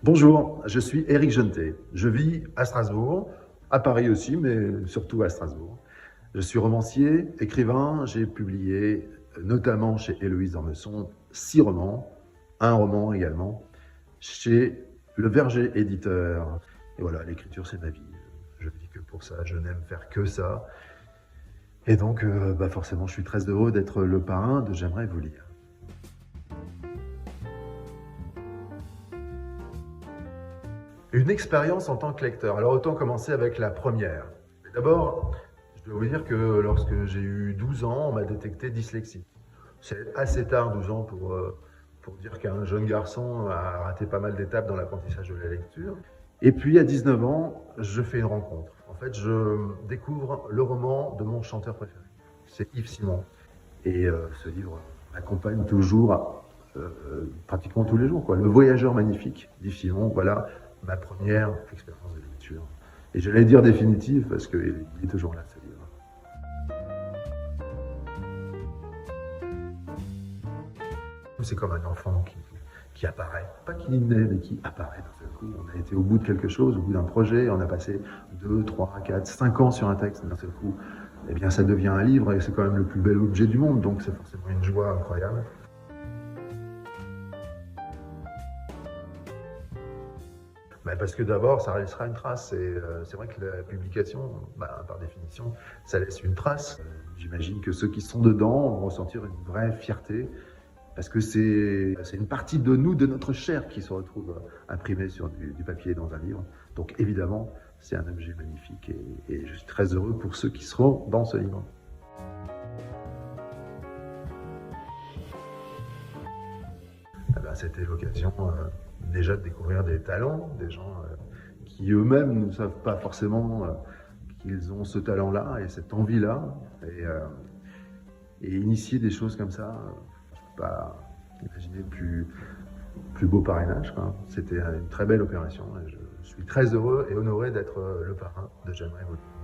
Bonjour, je suis Éric Jeantet. Je vis à Strasbourg, à Paris aussi, mais surtout à Strasbourg. Je suis romancier, écrivain. J'ai publié, notamment chez Héloïse d'Ormesson, 6 romans, un roman également, chez Le Verger éditeur. Et voilà, l'écriture, c'est ma vie. Je vis que pour ça, je n'aime faire que ça. Et donc, forcément, je suis très heureux d'être le parrain de J'aimerais vous lire. Une expérience en tant que lecteur. Alors autant commencer avec la première. D'abord, je dois vous dire que lorsque j'ai eu 12 ans, on m'a détecté dyslexique. C'est assez tard, 12 ans, pour dire qu'un jeune garçon a raté pas mal d'étapes dans l'apprentissage de la lecture. Et puis à 19 ans, je fais une rencontre. En fait, je découvre le roman de mon chanteur préféré. C'est Yves Simon. Et ce livre m'accompagne toujours, pratiquement tous les jours, quoi. Le Voyageur magnifique d'Yves Simon, voilà ma première expérience de lecture. Et j'allais dire définitive parce qu'il est toujours là, ce livre. C'est comme un enfant qui apparaît, pas qui naît, mais qui apparaît d'un seul coup. On a été au bout de quelque chose, au bout d'un projet, on a passé 2, 3, 4, 5 ans sur un texte, d'un seul coup, eh bien ça devient un livre et c'est quand même le plus bel objet du monde, donc c'est forcément une joie incroyable. Parce que d'abord, ça laissera une trace. Et c'est vrai que la publication, par définition, ça laisse une trace. J'imagine que ceux qui sont dedans vont ressentir une vraie fierté, parce que c'est une partie de nous, de notre chair, qui se retrouve imprimée sur du papier dans un livre. Donc évidemment, c'est un objet magnifique et je suis très heureux pour ceux qui seront dans ce livre. C'était l'occasion déjà de découvrir des talents, des gens qui eux-mêmes ne savent pas forcément qu'ils ont ce talent-là et cette envie-là. Et initier des choses comme ça, je ne peux pas imaginer plus beau parrainage, quoi. C'était une très belle opération et je suis très heureux et honoré d'être le parrain de J'aimerais vous lire.